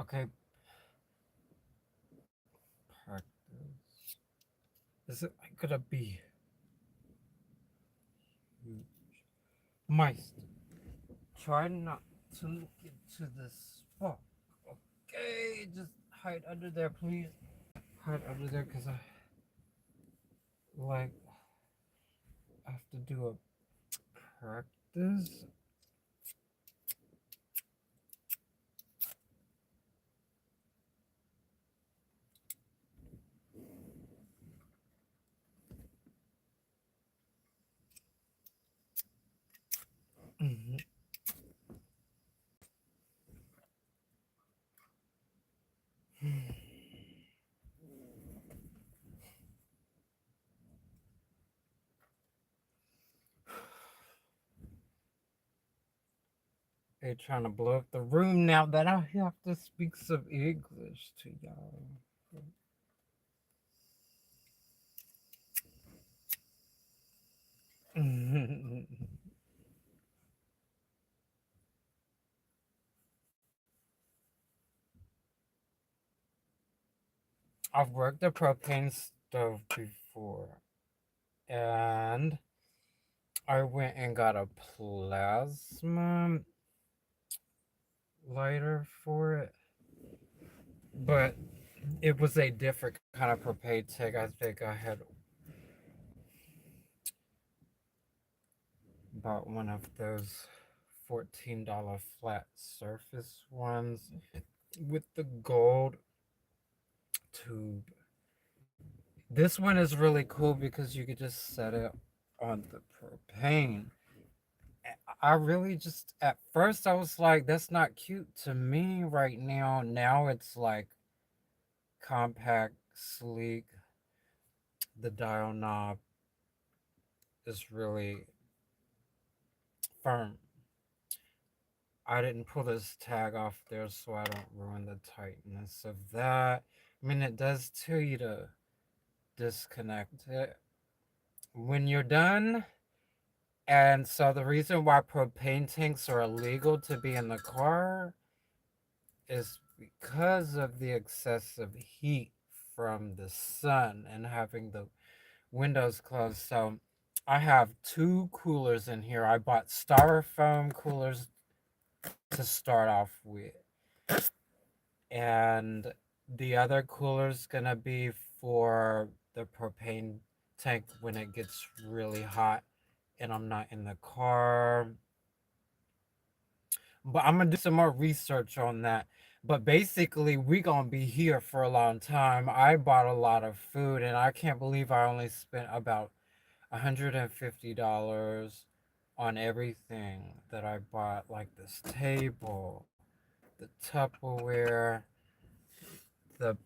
Okay, practice. Is it gonna be huge? Mice, try not to look into this spot. Okay, just hide under there, please. Hide under there, cause I like have to do a practice. Mhm. They trying to blow up the room now that I have to speak some English to y'all. I've worked a propane stove before, and I went and got a plasma lighter for it, but it was a different kind of propane tank. I think I had bought one of those $14 flat surface ones with the gold tube. This one is really cool because you could just set it on the propane. I really just, at first, I was like, that's not cute to me right now. Now it's like compact, sleek. The dial knob is really firm. I didn't pull this tag off there so I don't ruin the tightness of that. I mean, it does tell you to disconnect it when you're done. And so the reason why propane tanks are illegal to be in the car is because of the excessive heat from the sun and having the windows closed. So I have two coolers in here. I bought styrofoam coolers to start off with. And the other cooler's gonna be for the propane tank when it gets really hot and I'm not in the car. But I'm gonna do some more research on that. But basically, we gonna be here for a long time. I bought a lot of food, and I can't believe I only spent about $150 on everything that I bought, like this table, the Tupperware, the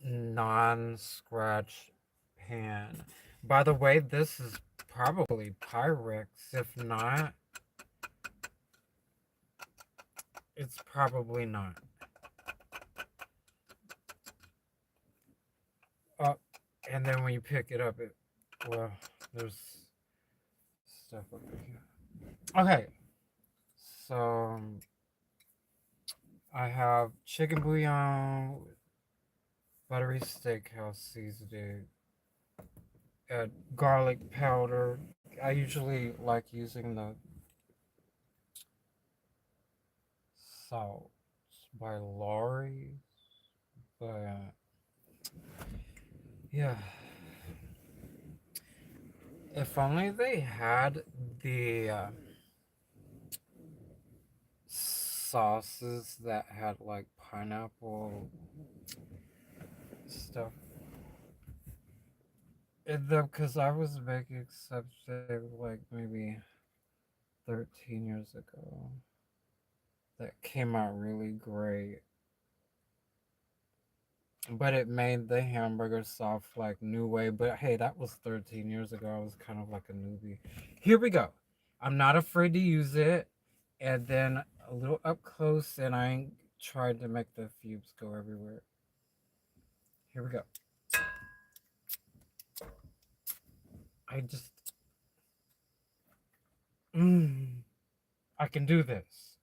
non-scratch pan. By the way, this is probably Pyrex. If not, it's probably not. Uh, and then when you pick it up, well, there's stuff over here. Okay, so I have chicken bouillon, buttery steakhouse seasoning, garlic powder. I usually like using the salt by Lori, but yeah, if only they had the sauces that had like pineapple stuff in them, because I was making something like maybe 13 years ago that came out really great. But it made the hamburger soft like new way. But hey, that was 13 years ago. I was kind of like a newbie. Here we go. I'm not afraid to use it. And then a little up close, and I tried to make the fumes go everywhere. Here we go. I just, I can do this.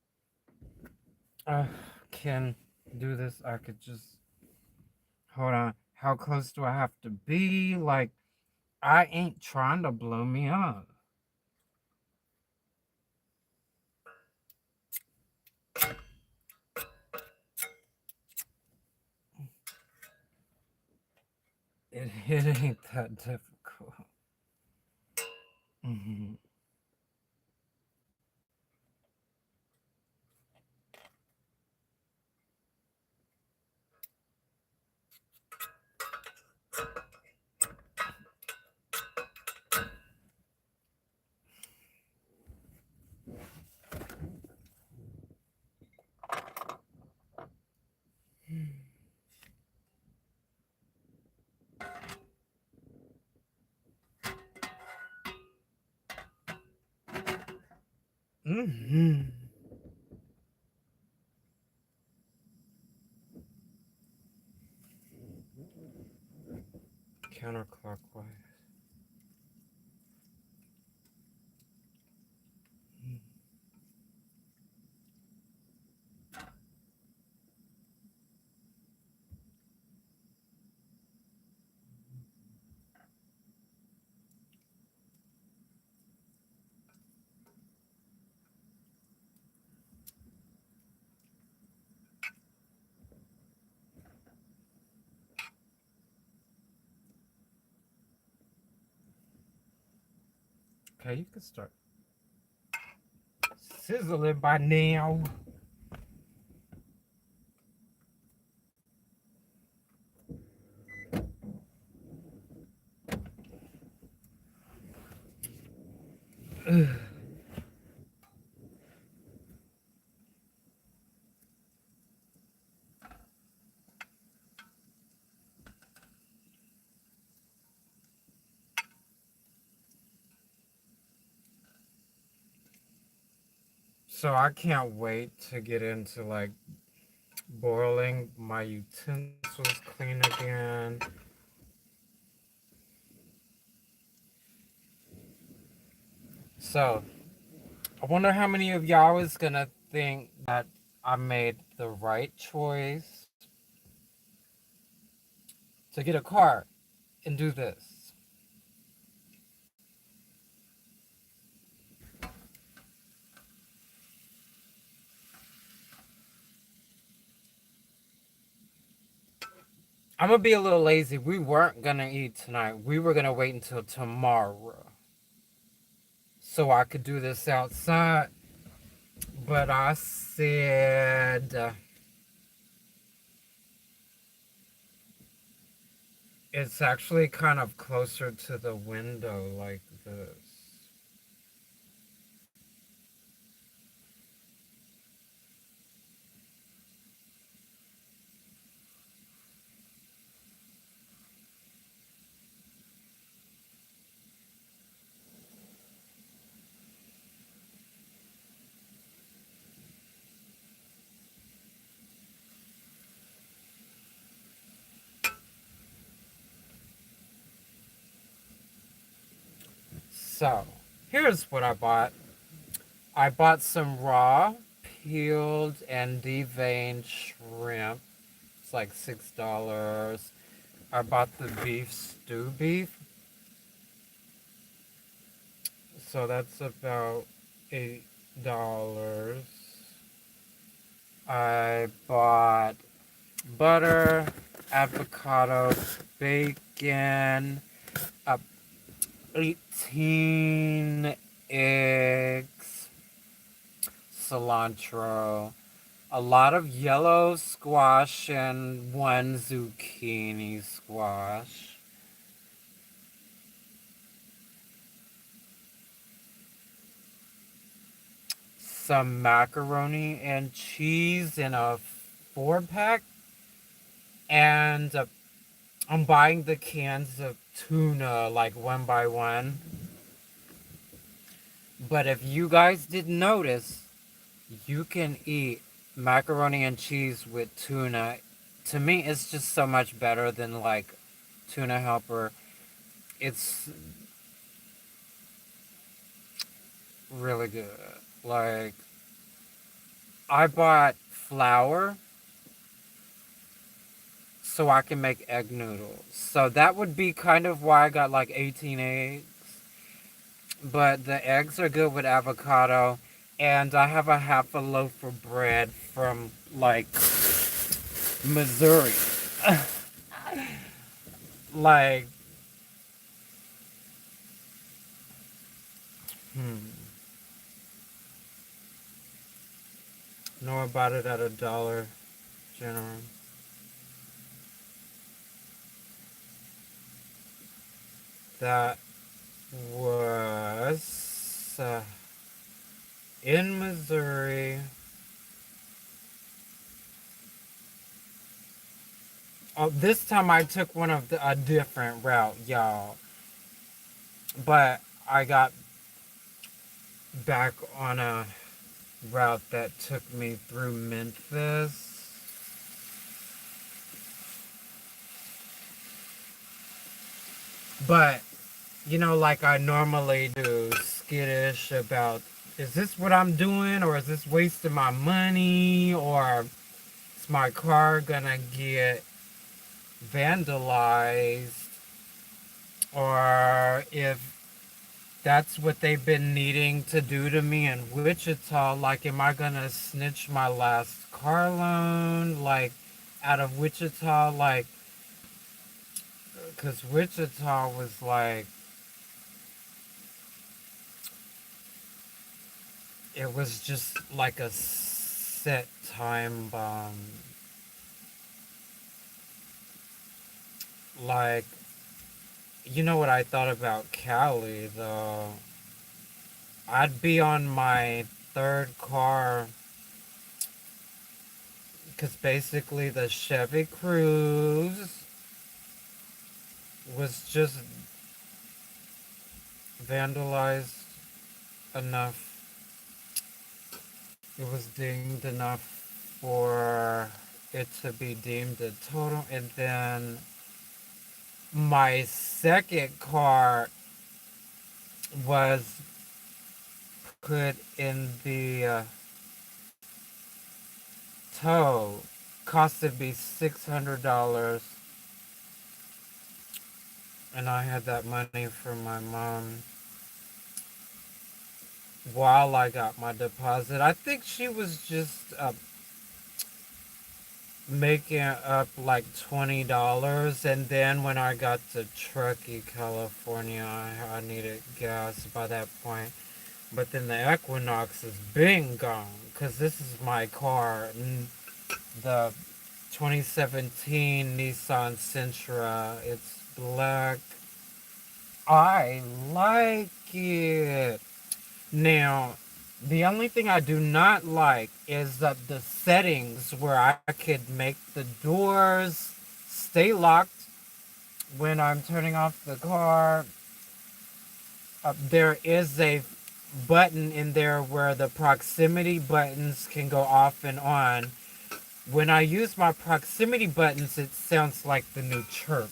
I can do this. I could just hold on. How close do I have to be? Like, I ain't trying to blow me up. It ain't that difficult. Hmm. Hmm. Counterclockwise. Okay, you can start sizzling by now. So I can't wait to get into like boiling my utensils clean again. So I wonder how many of y'all is gonna think that I made the right choice to get a car and do this. I'm gonna be a little lazy. We weren't gonna eat tonight. We were gonna wait until tomorrow so I could do this outside. But I said it's actually kind of closer to the window like this. So, here's what I bought. I bought some raw, peeled, and deveined shrimp. It's like $6. I bought the beef stew beef. So that's about $8. I bought butter, avocado, bacon, uh, 18 eggs, cilantro, a lot of yellow squash, and one zucchini squash, some macaroni and cheese in a 4 pack, and I'm buying the cans of tuna like one by one. But if you guys didn't notice, you can eat macaroni and cheese with tuna. To me, it's just so much better than like tuna helper. It's really good. Like, I bought flour so I can make egg noodles. So that would be kind of why I got like 18 eggs. But the eggs are good with avocado. And I have a half a loaf of bread from like Missouri. Like, hmm. Know about it at a Dollar General. That was in Missouri. Oh, this time I took a different route, y'all. But I got back on a route that took me through Memphis. But, like I normally do, skittish about is this what I'm doing, or is this wasting my money, or is my car gonna get vandalized, or if that's what they've been needing to do to me in Wichita. Like, am I gonna snitch my last car loan, like, out of Wichita? Like, because Wichita was like, it was just like a set time bomb. Like, you know what I thought about Cali, though? I'd be on my third car because basically the Chevy Cruze was just vandalized enough. It was dinged enough for it to be deemed a total. And then my second car was put in the tow. Costed me $600, and I had that money from my mom while I got my deposit. I think she was just making up like $20, and then when I got to Truckee, California, I needed gas by that point. But then the Equinox is been gone because this is my car, the 2017 Nissan Sentra. It's black. I like it. Now, the only thing I do not like is the settings where I could make the doors stay locked when I'm turning off the car. There is a button in there where the proximity buttons can go off and on. When I use my proximity buttons, it sounds like the new chirp.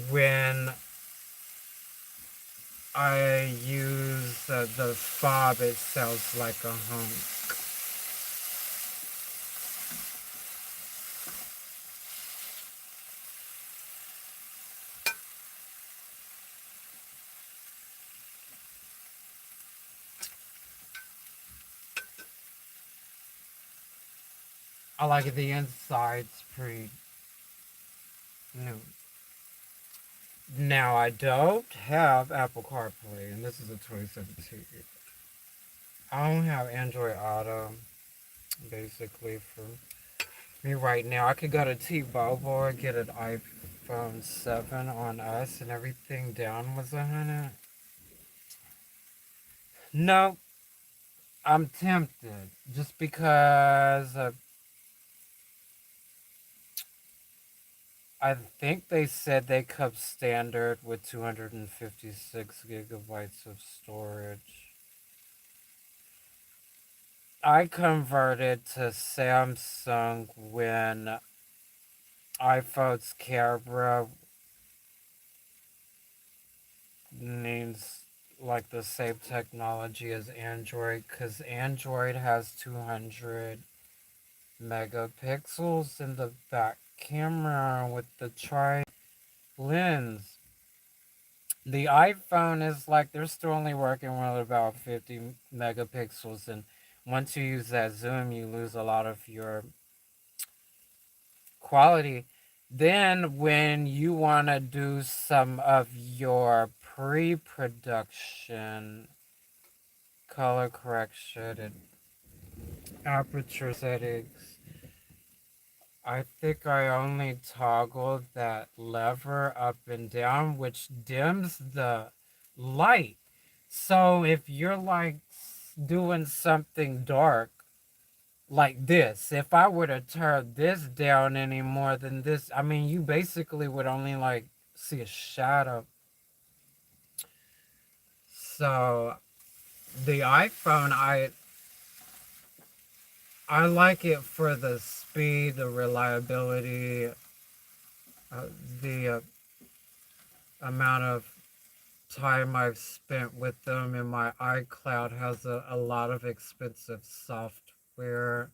When I use the fob, it sounds like a honk. I like it. The inside's pretty new. Now, I don't have Apple CarPlay, and this is a 2017. I don't have Android Auto, basically, for me right now. I could go to T-Mobile, get an iPhone 7 on us, and everything down was 100. No, I'm tempted. Just because I think they said they come standard with 256 gigabytes of storage. I converted to Samsung when iPhone's camera needs like the same technology as Android, because Android has 200 megapixels in the back camera with the tri lens. The iPhone is like they're still only working with about 50 megapixels, and once you use that zoom, you lose a lot of your quality. Then, when you want to do some of your pre production color correction and aperture settings, I think I only toggled that lever up and down, which dims the light. So if you're like doing something dark like this, if I were to turn this down any more than this, I mean, you basically would only like see a shadow. So the iPhone, I like it for the speed, the reliability, the amount of time I've spent with them, and my iCloud has a lot of expensive software.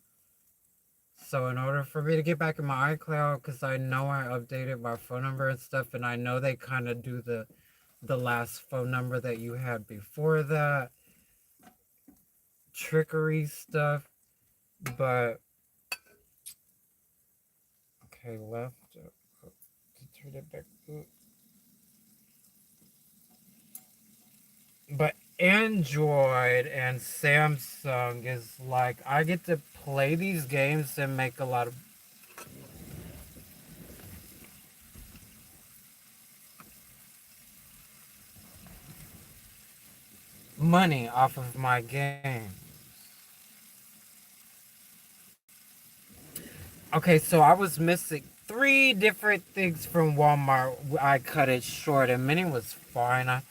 So in order for me to get back in my iCloud, because I know I updated my phone number and stuff, and I know they kind of do the last phone number that you had before that trickery stuff. But okay, left. Turn it back. But Android and Samsung is like I get to play these games and make a lot of money off of my games. Okay, so I was missing three different things from Walmart. I cut it short, and many was fine.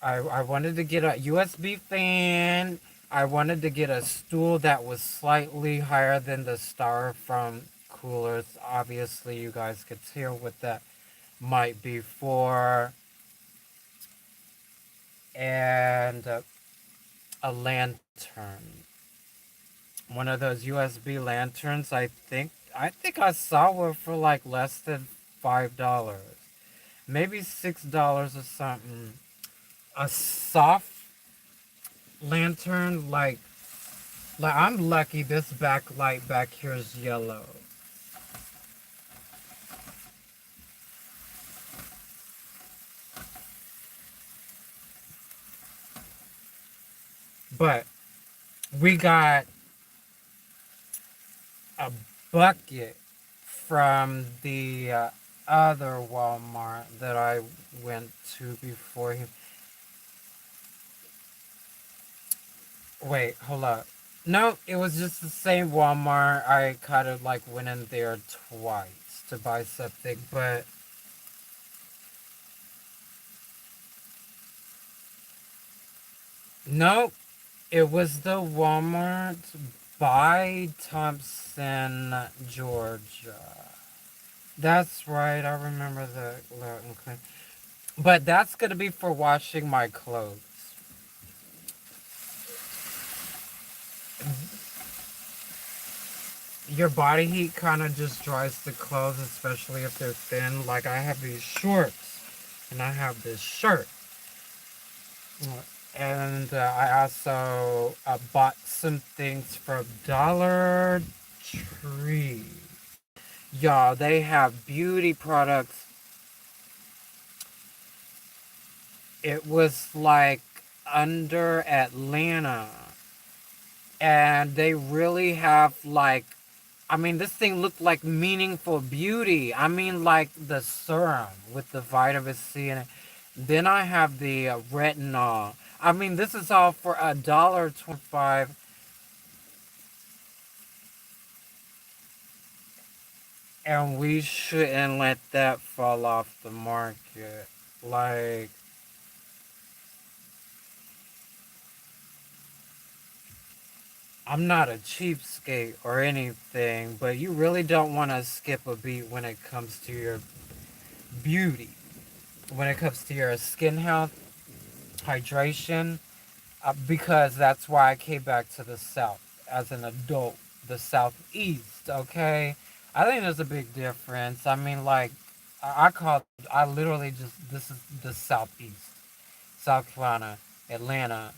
I wanted to get a USB fan. I wanted to get a stool that was slightly higher than the styrofoam coolers. Obviously, you guys could tell what that might be for. And a lantern. One of those USB lanterns. I think I saw one for like less than $5, maybe $6 or something. A soft lantern, like I'm lucky. This backlight back here is yellow, but we got a bucket from the other Walmart that I went to before him. Wait, hold up. No, it was just the same Walmart. I kind of like went in there twice to buy something, but no, it was the Walmart by Thompson, Georgia. That's right, I remember the Lawton Clean. But that's gonna be for washing my clothes. Your body heat kind of just dries the clothes, especially if they're thin. Like I have these shorts, and I have this shirt, and I also bought some things from Dollar Tree. Y'all, they have beauty products. It was like under Atlanta, and they really have like, I mean, this thing looked like meaningful beauty. I mean, like the serum with the vitamin C in it. Then I have the retinol. I mean, this is all for $1.25, and we shouldn't let that fall off the market. Like, I'm not a cheapskate or anything, but you really don't want to skip a beat when it comes to your beauty. when it comes to your skin health, hydration, because that's why I came back to the South as an adult, the Southeast, okay? I think there's a big difference. I mean, like, I literally just, this is the Southeast. South Carolina, Atlanta,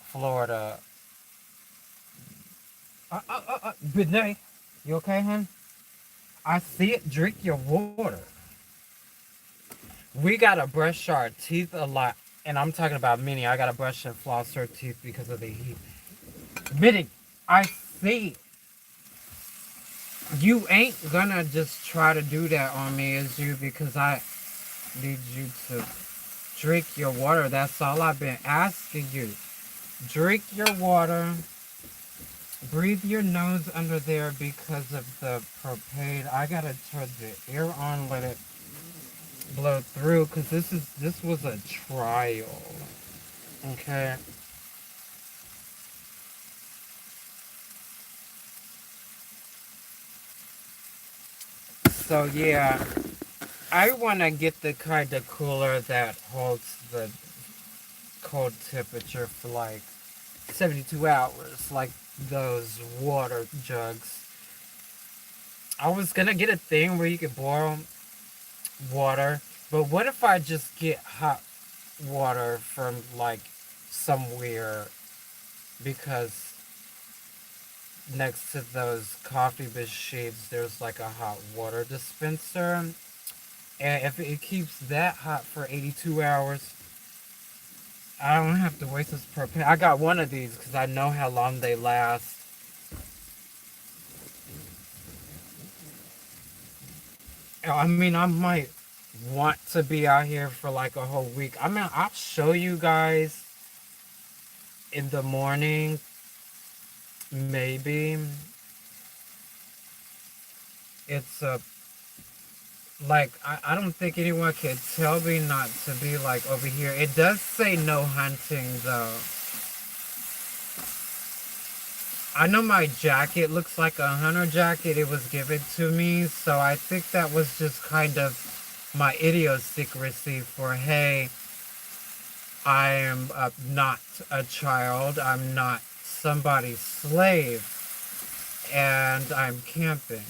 Florida. Benay, you okay, hon? I see it. Drink your water. We gotta brush our teeth a lot, and I'm talking about Minnie. I gotta brush and floss her teeth because of the heat. Minnie, I see. You ain't gonna just try to do that on me, is you? Because I need you to drink your water. That's all I've been asking you. Drink your water. Breathe your nose under there because of the propane. I gotta turn the air on, let it blow through, because this was a trial. Okay. So yeah, I wanna get the kind of cooler that holds the cold temperature for like 72 hours, like those water jugs. I was gonna get a thing where you could boil water, but what if I just get hot water from like somewhere, because next to those coffee machines there's like a hot water dispenser, and if it keeps that hot for 82 hours, I don't have to waste this propane. I got one of these because I know how long they last. I mean, I might want to be out here for like a whole week. I mean, I'll show you guys in the morning, maybe. It's a like I don't think anyone can tell me not to be like over here. It does say no hunting though. I know my jacket looks like a hunter jacket. It was given to me, so I think that was just kind of my idiosyncrasy for, hey, I am not a child. I'm not somebody's slave, and I'm camping.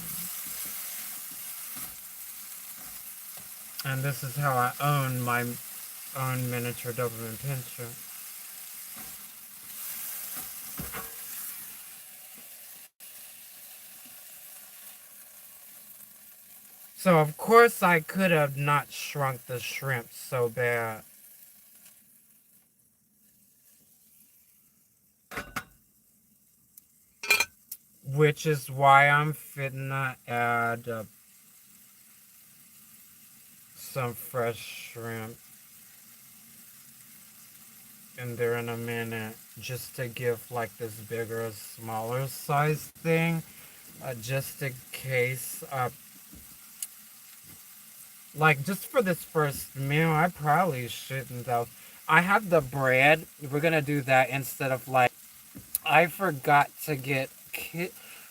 And this is how I own my own miniature Doberman Pinscher. So of course I could have not shrunk the shrimp so bad. Which is why I'm finna add some fresh shrimp in there in a minute. Just to give like this bigger, smaller size thing. Just in case. Like just for this first meal, I probably shouldn't though. I have the bread. We're gonna do that instead of like, I forgot to get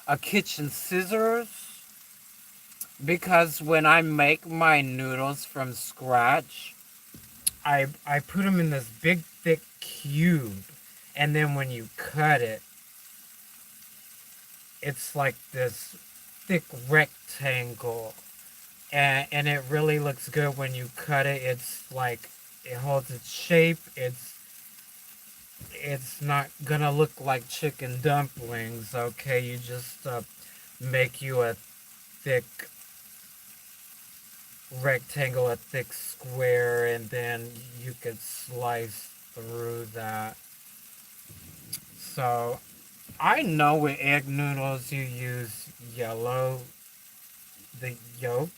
a kitchen scissors, because when I make my noodles from scratch, I put them in this big thick cube, and then when you cut it, it's like this thick rectangle, and it really looks good when you cut it. It's like it holds its shape. It's not gonna look like chicken dumplings. Okay, you just make you a thick rectangle, a thick square, and then you could slice through that. So I know with egg noodles you use yellow, the yolk.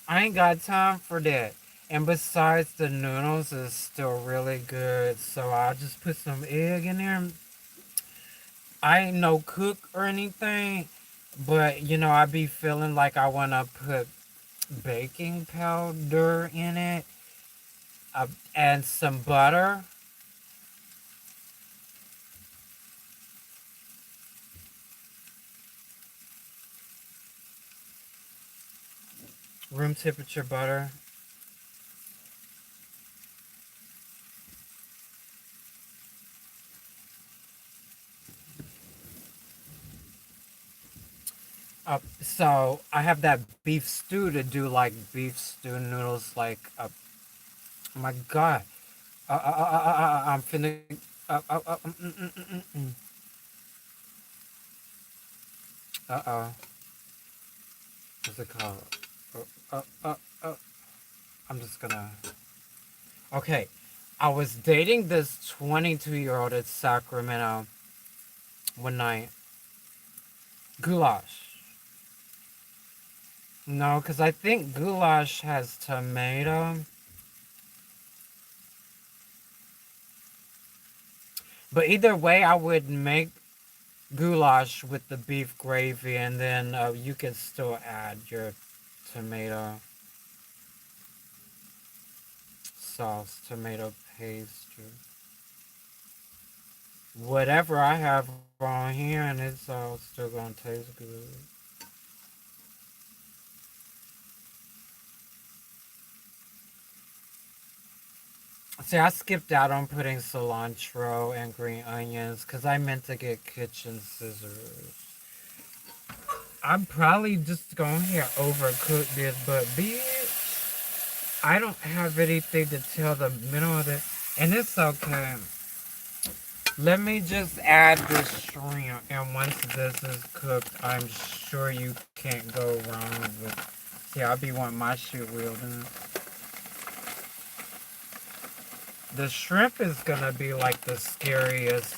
I ain't got time for that. And besides, the noodles is still really good, so I'll just put some egg in there. I ain't no cook or anything, but you know, I be feeling like I want to put baking powder in it, and some butter. Room temperature butter. So I have that beef stew to do like beef stew noodles. Like, oh my god, I'm finna. Uh-oh. What's it called? Uh, uh, uh, uh. I'm just gonna. Okay. I was dating this 22-year-old at Sacramento one night. Goulash. No, because I think goulash has tomato. But either way, I would make goulash with the beef gravy, and then you could still add your tomato sauce, tomato paste, or whatever I have on here, and it's all still gonna taste good. See, I skipped out on putting cilantro and green onions because I meant to get kitchen scissors. I'm probably just going to overcook this, but bitch, I don't have anything to tell the middle of it, and it's okay. Let me just add this shrimp, and once this is cooked, I'm sure you can't go wrong with. See, I'll be wanting my shit wielding. The shrimp is gonna be like the scariest.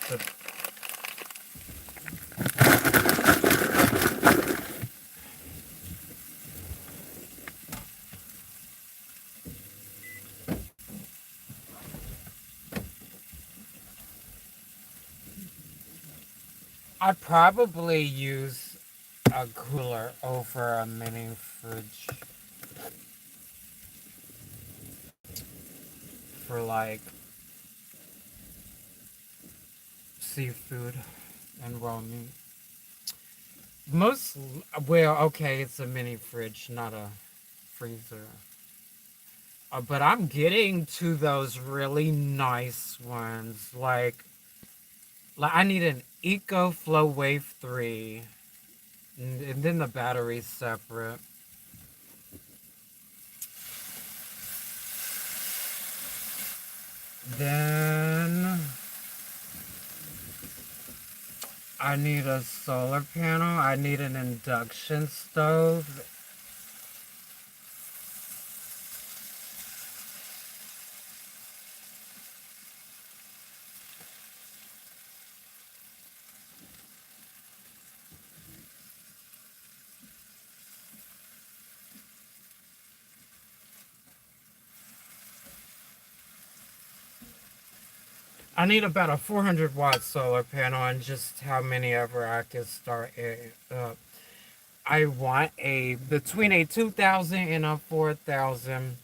I'd probably use a cooler over a mini fridge for like seafood and raw meat. Most, well, okay, it's a mini fridge, not a freezer. But I'm getting to those really nice ones. Like I need an Eco Flow Wave 3, and then the battery's separate. Then I need a solar panel. I need an induction stove. I need about a 400-watt solar panel, and just how many ever I can start it up. I want a between a 2,000 and a 4,000,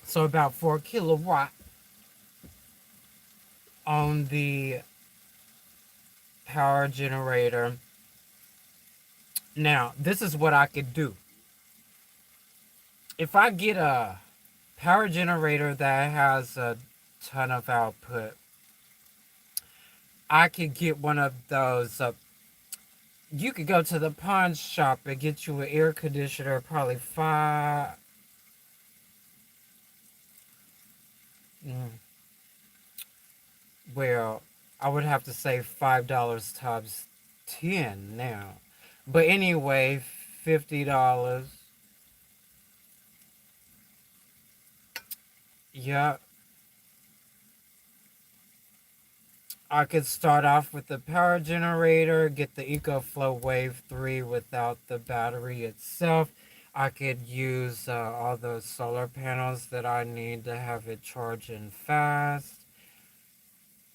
so about 4 kilowatt on the power generator. Now, this is what I could do. If I get a power generator that has a ton of output, I could get one of those. You could go to the pawn shop and get you an air conditioner, probably five. Mm, well, I would have to say $5 times 10 now. But anyway, $50. Yeah, I could start off with the power generator, get the EcoFlow Wave 3 without the battery itself. I could use all those solar panels that I need to have it charging fast.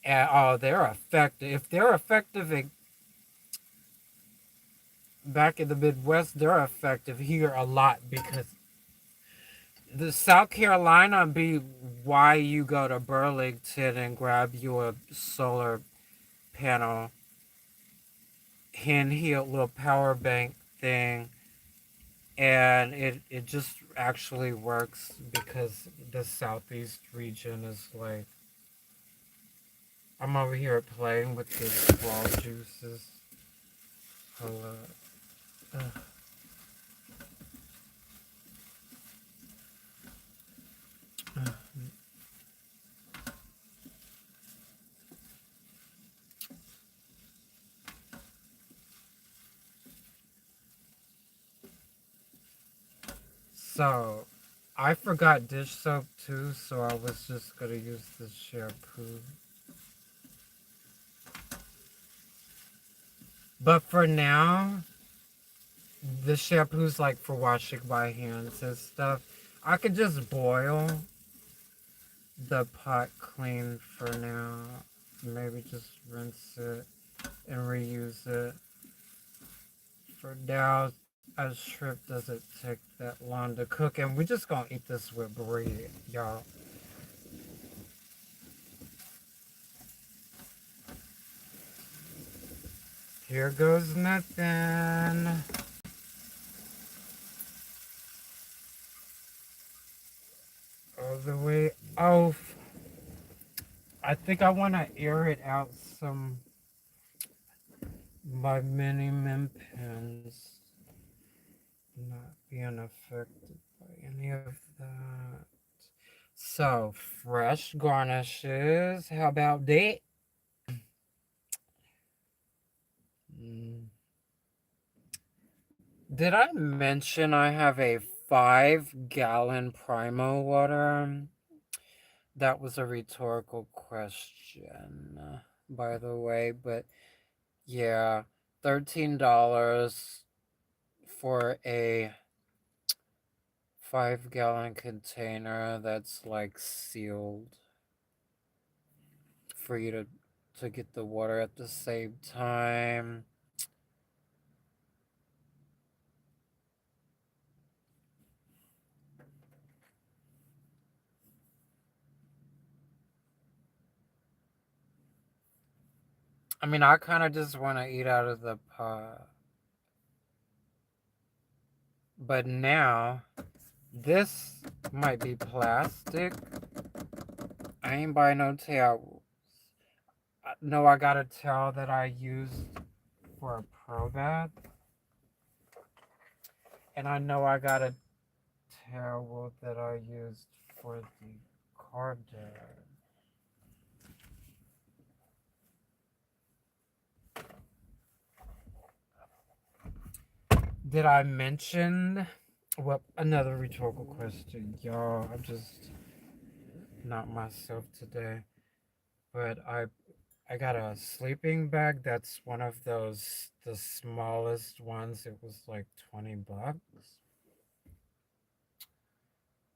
And, oh, they're effective. If they're effective back in the Midwest, they're effective here a lot because the South Carolina be why you go to Burlington and grab you a solar panel handheld little power bank thing, and it just actually works because the southeast region is like, I'm over here playing with these raw juices. Hold up. So, I forgot dish soap too, so I was just gonna use the shampoo. But for now, the shampoo's like for washing my hands and stuff. I could just boil the pot clean for now. Maybe just rinse it and reuse it. For now, a shrimp doesn't take that long to cook, and we just gonna eat this with bread, y'all. Here goes nothing. All the way off. I think I want to air it out some by mini min pins not being affected by any of that. So, fresh garnishes. How about that? Mm. Did I mention I have a 5-gallon Primo water? That was a rhetorical question, by the way, but yeah, $13 for a 5-gallon container that's like sealed for you to get the water at the same time. I mean, I kind of just want to eat out of the pot. But now, this might be plastic. I ain't buy no towel. No, I got a towel that I used for a pro bath. And I know I got a towel that I used for the car dad. Did I mention what another rhetorical question, y'all? I'm just not myself today. But I got a sleeping bag that's one of those the smallest ones. It was like $20.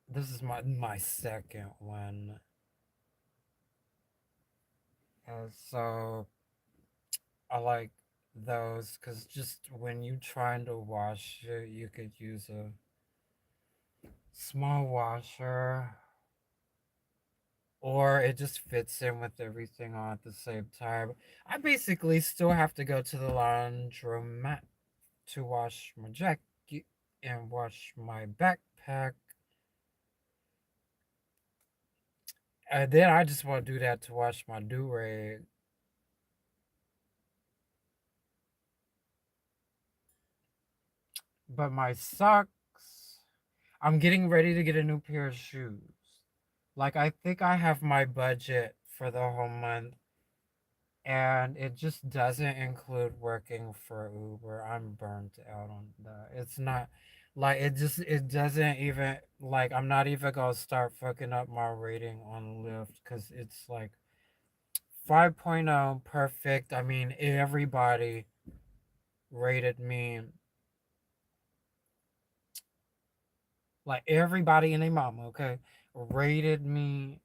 This is my second one. And so I like those because just when you trying to wash it, you could use a small washer, or it just fits in with everything on at the same time. I basically still have to go to the laundromat to wash my jacket and wash my backpack. And then I just want to do that to wash my do rag. But my socks, I'm getting ready to get a new pair of shoes. Like, I think I have my budget for the whole month, and it just doesn't include working for Uber. I'm burnt out on that. It's not like it doesn't even like I'm not even gonna start fucking up my rating on Lyft because it's like 5.0 perfect. I mean, everybody rated me like everybody and their mama, okay, rated me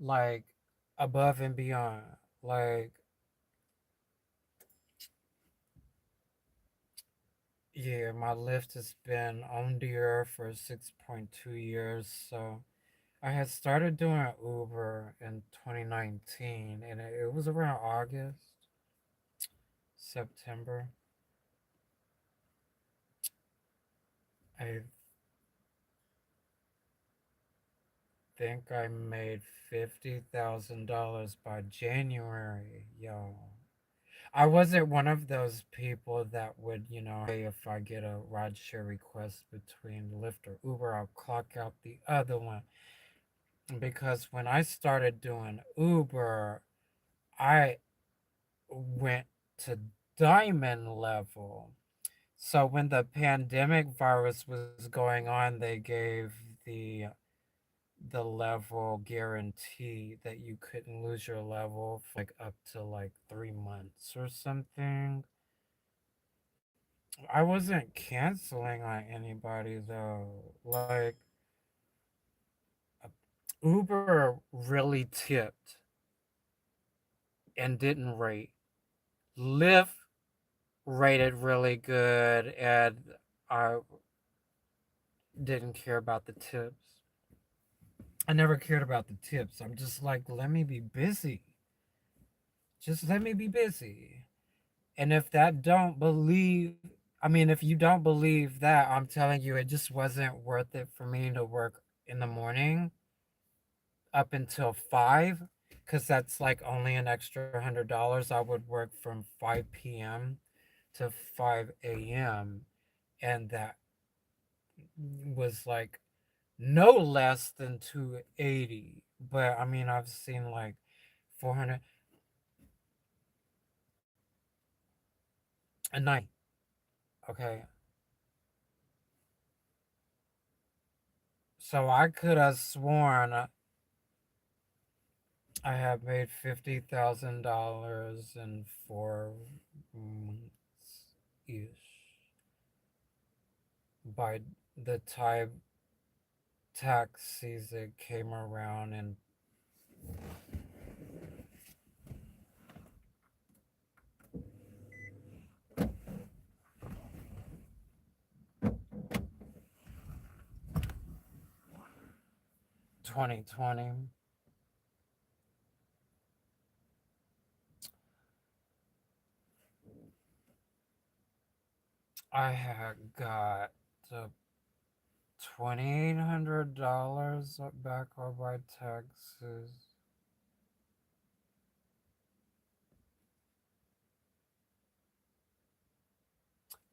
like above and beyond. Like, yeah, my Lyft has been on the earth for 6.2 years. So I had started doing Uber in 2019, and it was around August, September. I think I made $50,000 by January, yo. I wasn't one of those people that would, hey, if I get a rideshare request between Lyft or Uber, I'll clock out the other one. because when I started doing Uber, I went to diamond level. So when the pandemic virus was going on, they gave the the level guarantee that you couldn't lose your level for like up to like 3 months or something. I wasn't canceling on anybody though. Like Uber really tipped and didn't rate. Lyft rated really good and I didn't care about the tips. I never cared about the tips. I'm just like, let me be busy. Just let me be busy. And if that don't believe, I mean, if you don't believe that, I'm telling you, it just wasn't worth it for me to work in the morning up until 5, because that's like only an extra $100. I would work from 5 p.m. to 5 a.m. And that was like no less than 280. But I mean, I've seen like 400 a night. Okay. So I could have sworn I have made $50,000 in 4 months ish by the time tax season came around in 2020. I had got $2,800 back on my taxes.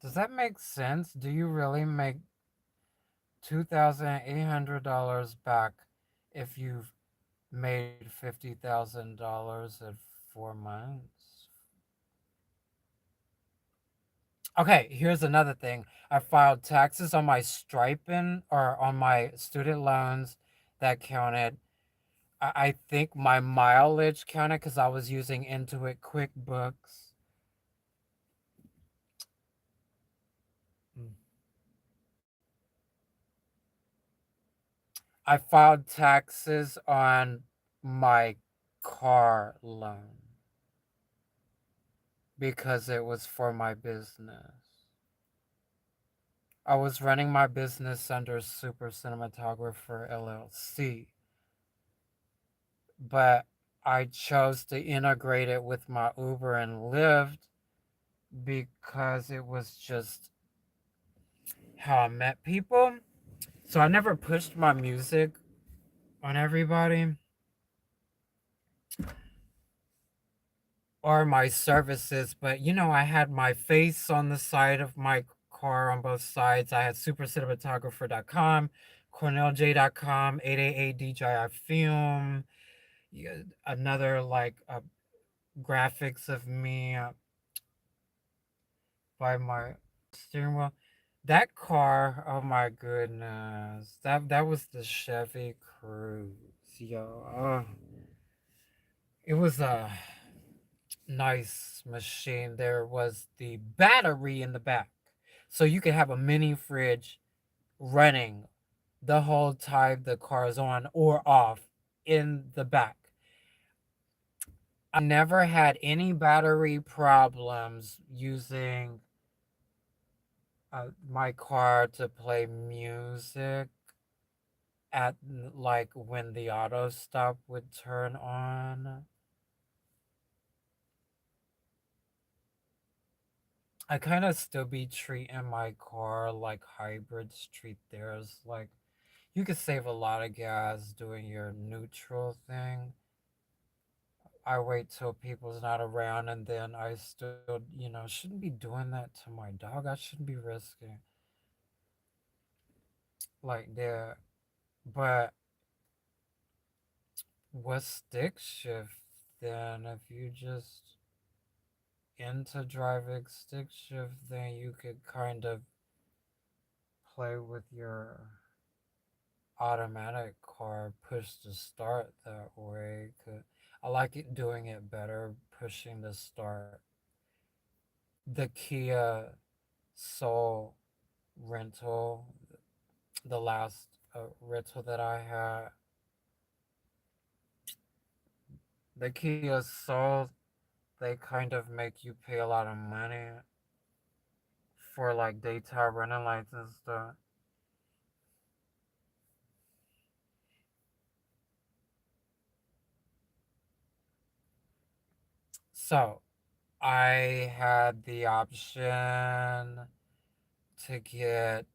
Does that make sense? Do you really make $2,800 back if you've made $50,000 in 4 months? Okay, here's another thing. I filed taxes on my stipend or on my student loans that counted. I think my mileage counted because I was using Intuit QuickBooks. Mm. I filed taxes on my car loan because it was for my business. I was running my business under Super Cinematographer LLC, but I chose to integrate it with my Uber and Lyft because it was just how I met people. So I never pushed my music on everybody or my services, but I had my face on the side of my car on both sides. I had supercinematographer.com, cornelj.com, 888 DJI Film, yeah, another like graphics of me by my steering wheel. That car, oh my goodness, that was the Chevy Cruze, yo. It was a nice machine. There was the battery in the back, so you could have a mini fridge running the whole time the car is on or off in the back. I never had any battery problems using my car to play music at like when the auto stop would turn on. I kind of still be treating my car like hybrids treat theirs. Like you could save a lot of gas doing your neutral thing. I wait till people's not around and then I still, shouldn't be doing that to my dog. I shouldn't be risking like that. But With stick shift, then if you just into driving stick shift, then you could kind of play with your automatic car, push to start that way. I like it doing it better, pushing the start. The Kia Soul rental, the last rental that I had, the Kia Soul, they kind of make you pay a lot of money for like daytime running lights and stuff. So I had the option to get,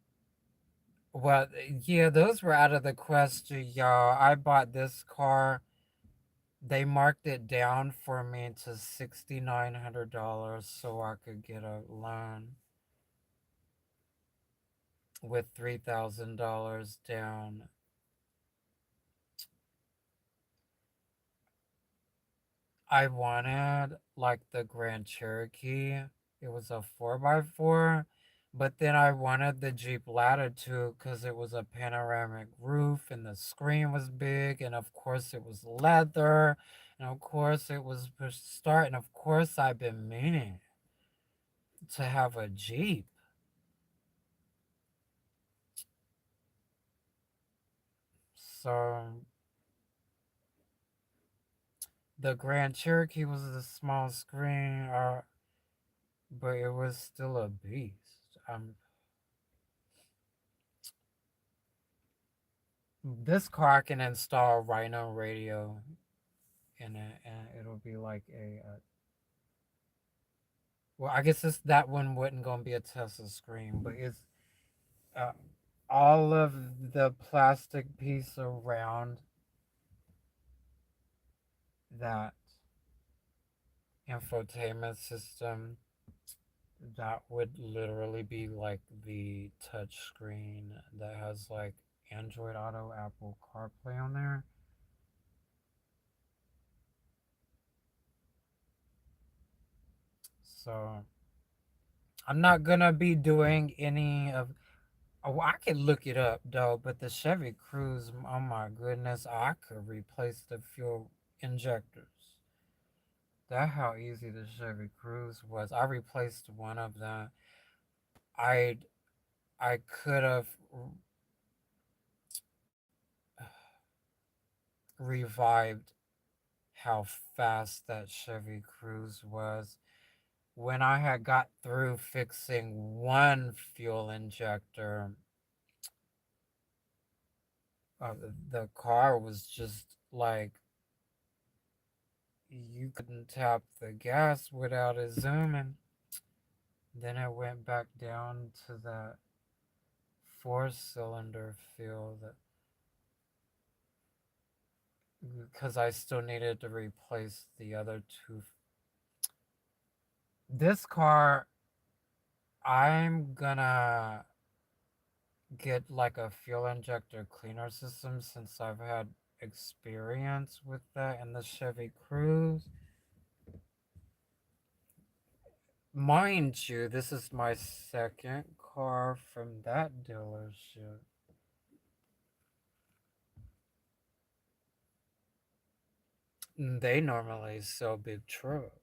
well, yeah, those were out of the question, y'all. I bought this car. They marked it down for me to $6,900 so I could get a loan with $3,000 down. I wanted like the Grand Cherokee. It was a 4x4, but then I wanted the Jeep Latitude because it was a panoramic roof and the screen was big, and of course it was leather, and of course it was push start, and of course I've been meaning to have a Jeep. So the Grand Cherokee was a small screen, but it was still a beast. This car can install Rhino radio in it, and it'll be like well, I guess that one wouldn't gonna be a Tesla screen, but it's uh, all of the plastic piece around that infotainment system that would literally be like the touch screen that has like Android Auto, Apple CarPlay on there. So I'm not gonna be doing any of. Oh, I could look it up though, but the Chevy Cruze, oh my goodness, I could replace the fuel injectors. That how easy the Chevy Cruze was. I replaced one of them. I I could have revived how fast that Chevy Cruze was when I had got through fixing one fuel injector. The car was just like you couldn't tap the gas without it zooming. Then it went back down to that four-cylinder feel that because I still needed to replace the other two. This car, I'm gonna get like a fuel injector cleaner system since I've had experience with that in the Chevy Cruze. Mind you, this is my second car from that dealership. They normally sell big trucks.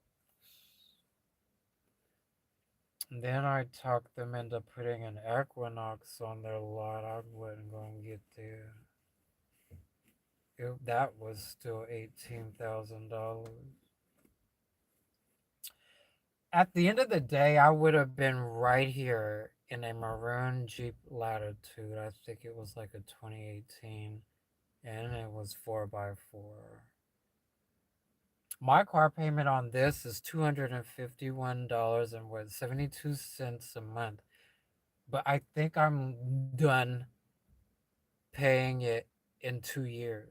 Then I talked them into putting an Equinox on their lot. I wasn't going to get there. That was still $18,000. At the end of the day, I would have been right here in a maroon Jeep Latitude. I think it was like a 2018, and it was 4x4. My car payment on this is $251 and what 72 cents a month. But I think I'm done paying it in 2 years.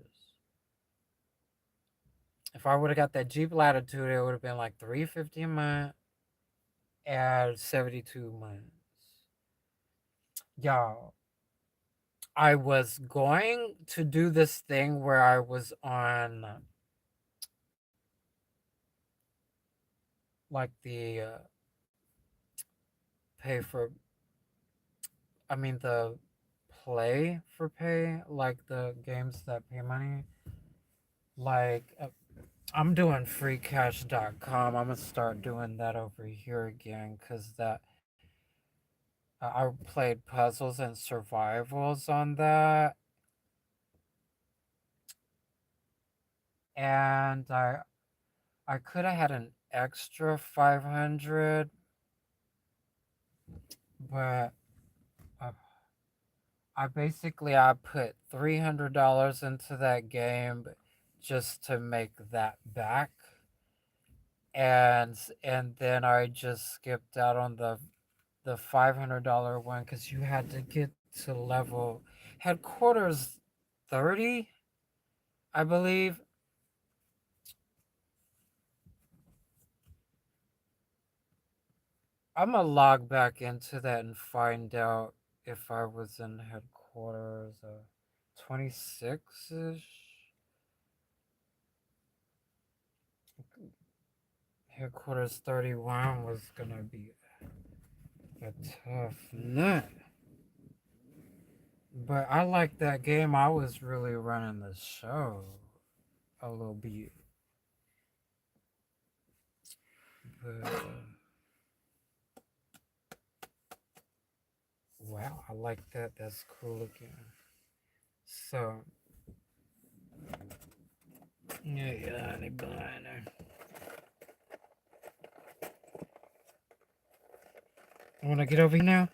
If I would have got that Jeep Latitude, it would have been like $350 a month and 72 months. Y'all, I was going to do this thing where I was on like the pay for, I mean, the play for pay, like the games that pay money. Like, I'm doing freecash.com. I'm gonna start doing that over here again because that I played puzzles and survivals on that, and I could have had an extra 500, but uh, I put $300 into that game just to make that back, and then I just skipped out on the $500 one because you had to get to level headquarters 30, I believe. I'm gonna log back into that and find out if I was in headquarters 26 ish. Headquarters 31 was gonna be a tough nut. But I like that game. I was really running the show a little bit. But wow, I like that. That's cool again. So, yeah, they blind. I want to get over here now.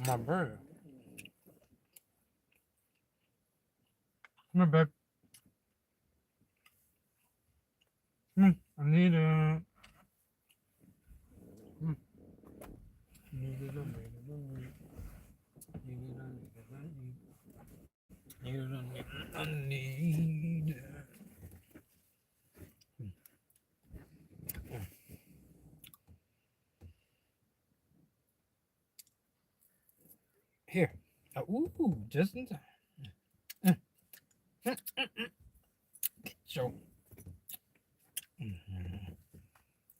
My bird. Come here, babe. I need a. Need it, I need. Here. Ooh, just in time. So.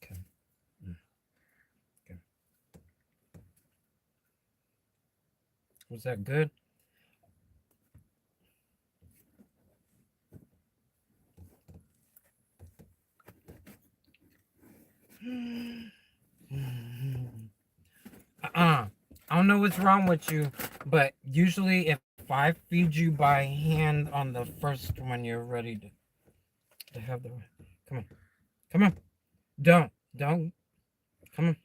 Okay. Okay. Was that good? I don't know what's wrong with you, but usually if I feed you by hand on the first one, you're ready to have the. Come on. Come on. Don't. Come on.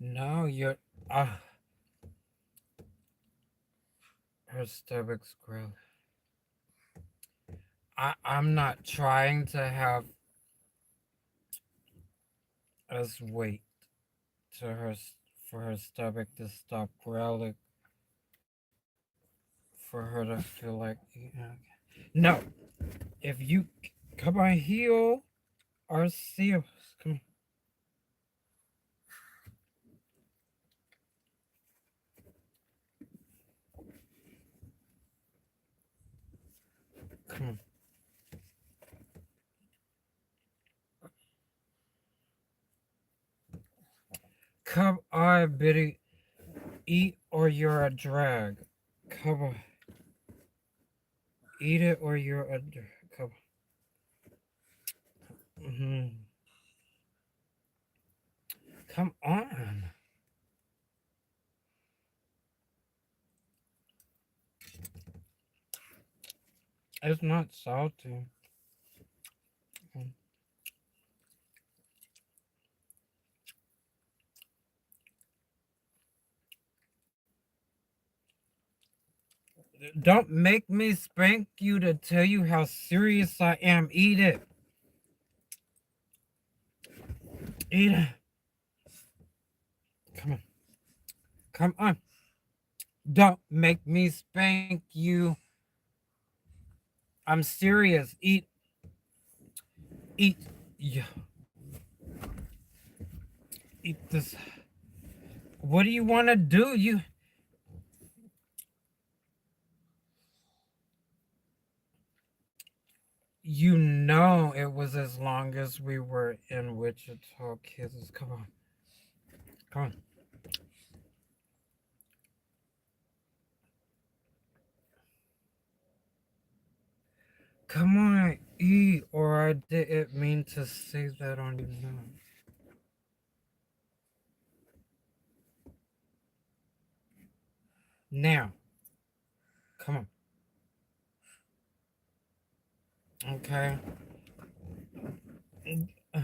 No, you're. Uh, her stomach's growling. I'm not trying to have us wait to her for her stomach to stop growling for her to feel like. No, if you come on, heel or seals. Come on. Come on. Come on, Biddy. Eat or you're a drag. Come on. Eat it or you're a drag. Come on. Come on. It's not salty. Don't make me spank you to tell you how serious I am. Eat it. Eat it. Come on. Come on. Don't make me spank you. I'm serious. Eat. Eat. Yeah. Eat this. What do you want to do? You know it was as long as we were in Wichita, Kansas. Come on. Come on. Come on, eat, or I didn't mean to say that on you now. Now, come on. Okay. Uh,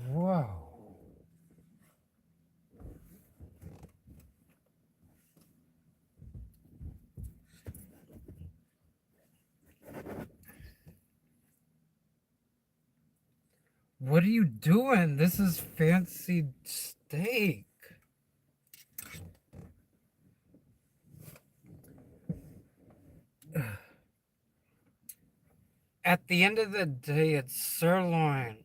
whoa. What are you doing? This is fancy steak. At the end of the day, it's sirloin.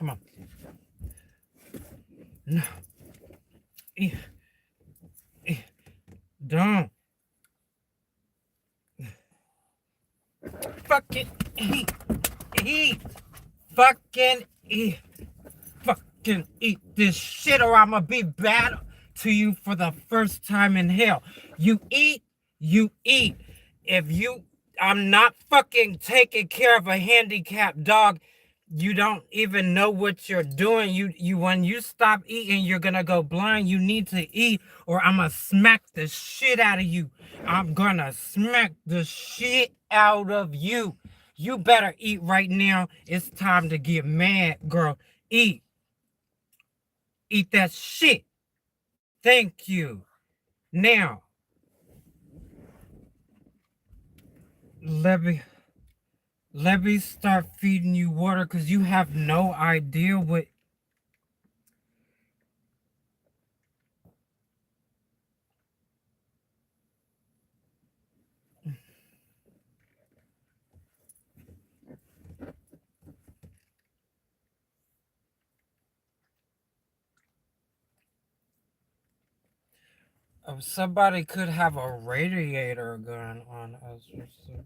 Come on. No. Eat. Eat. Don't. Fucking eat. Eat. Fucking eat. Fucking eat this shit or I'ma be bad to you for the first time in hell. You eat, you eat. If you, I'm not fucking taking care of a handicapped dog. You don't even know what you're doing. When you stop eating, you're gonna go blind. You need to eat, or I'm gonna smack the shit out of you. I'm gonna smack the shit out of you. You better eat right now. It's time to get mad, girl. Eat. Eat that shit. Thank you. Now, let me let me start feeding you water because you have no idea what. Somebody could have a radiator gun on us or something.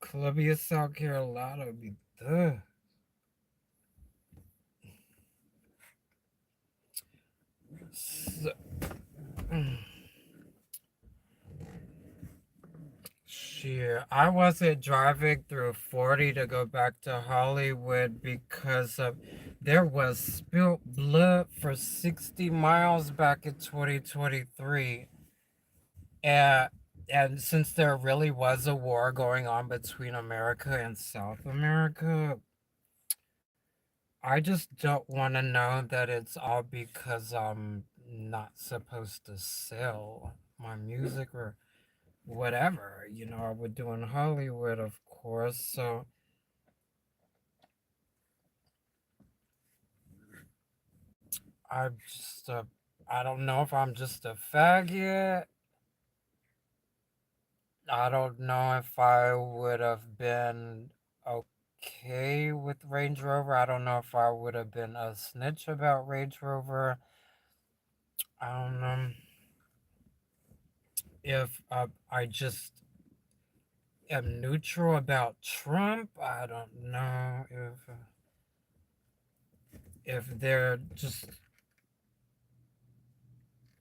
Columbia, South Carolina be the. So, shit, I wasn't driving through 40 to go back to Hollywood because of there was spilt blood for 60 miles back in 2023. And, and since there really was a war going on between America and South America, I just don't want to know that it's all because I'm not supposed to sell my music or whatever, I would do in Hollywood, of course. So I just, I don't know if I'm just a faggot. I don't know if I would have been okay with Range Rover. I don't know if I would have been a snitch about Range Rover. I don't know if I just am neutral about Trump. I don't know if they're just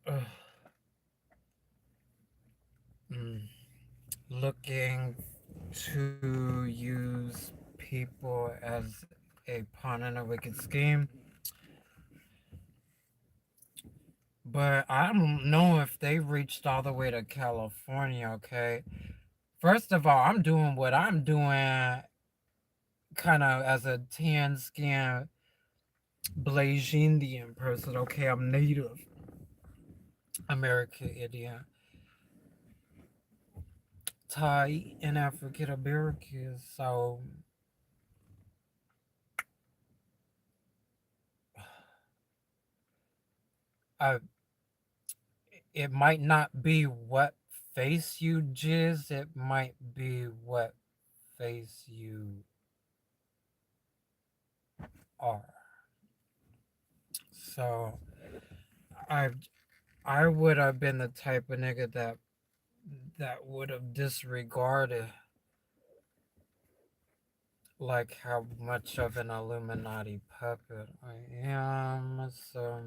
uh, mm, looking to use people as a pawn in a wicked scheme. But I don't know if they reached all the way to California, okay? First of all, I'm doing what I'm doing kind of as a tan skin Blasian person, okay? I'm Native American Indian, Thai, and African American. So I, it might not be what face you jizz, it might be what face you are. So I I would have been the type of nigga that would have disregarded like how much of an Illuminati puppet I am. So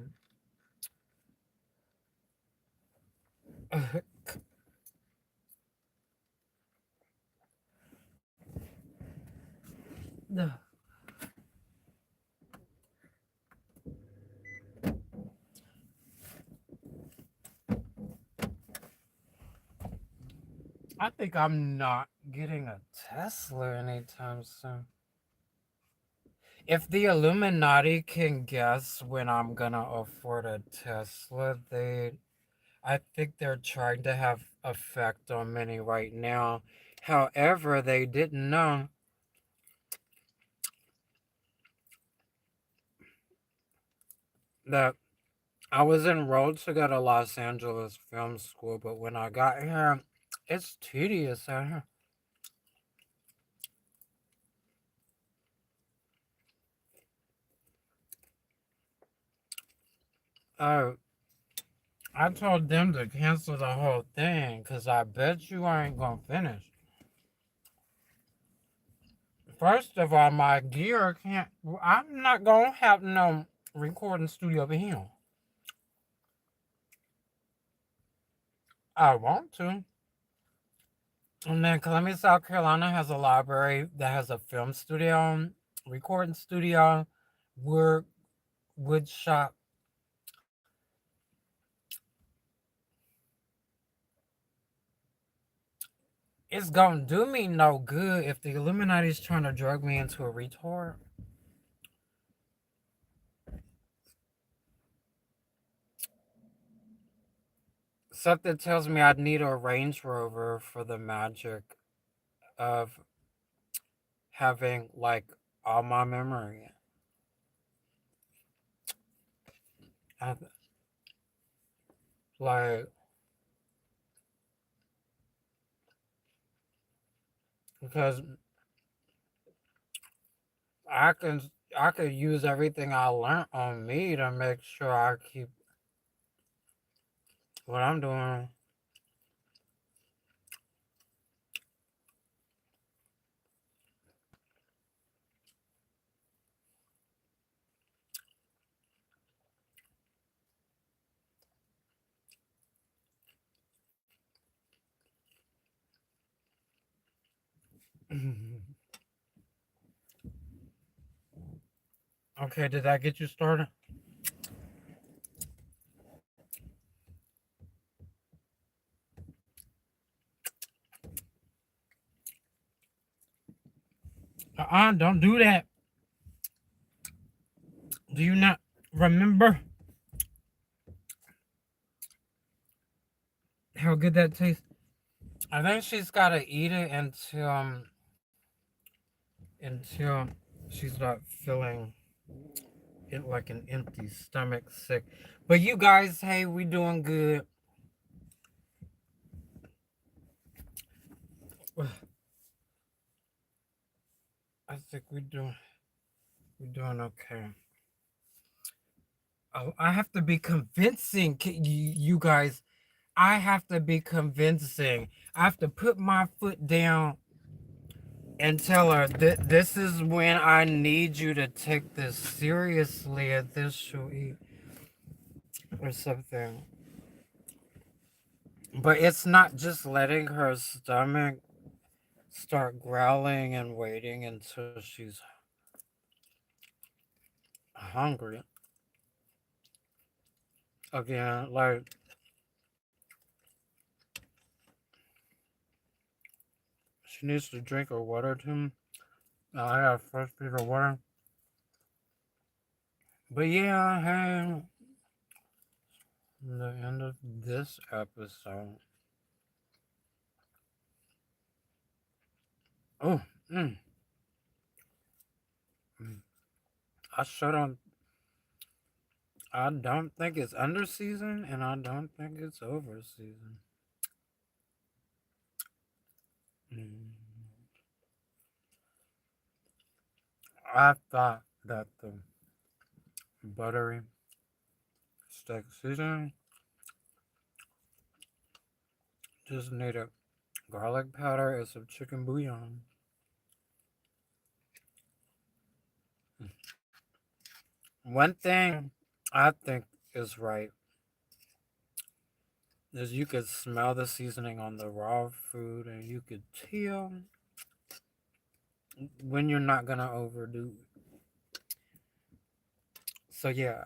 I think I'm not getting a Tesla anytime soon. If the Illuminati can guess when I'm gonna afford a Tesla, I think they're trying to have effect on many right now. However, they didn't know that I was enrolled to go to Los Angeles Film School, but when I got here, it's tedious out here. Uh, I told them to cancel the whole thing because I bet you I ain't gonna finish. First of all, my gear can't. I'm not gonna have no recording studio over here. I want to. And then Columbia, South Carolina has a library that has a film studio, recording studio, wood, wood shop. It's gonna do me no good if the Illuminati's trying to drug me into a retard. Something tells me I'd need a Range Rover for the magic of having like all my memory. I, like because I can I could use everything I learned on me to make sure I keep what I'm doing. Okay, did that get you started? Don't do that. Do you not remember how good that tastes? I think she's gotta eat it until she's not feeling it like an empty stomach sick. But you guys, hey, we doing good. I think we're doing okay. Oh, I have to be convincing, you guys. I have to be convincing. I have to put my foot down and tell her that this is when I need you to take this seriously, and this she'll eat or something. But it's not just letting her stomach start growling and waiting until she's hungry again. Like, she needs to drink her water too. I got a fresh piece of water. But yeah, hey, the end of this episode. Oh, mm, mm. I sure don't. I don't think it's under season, and I don't think it's over season. Mm. I thought that the buttery steak season just needed garlic powder and some chicken bouillon. One thing I think is right is you could smell the seasoning on the raw food, and you could tell when you're not gonna overdo. So yeah,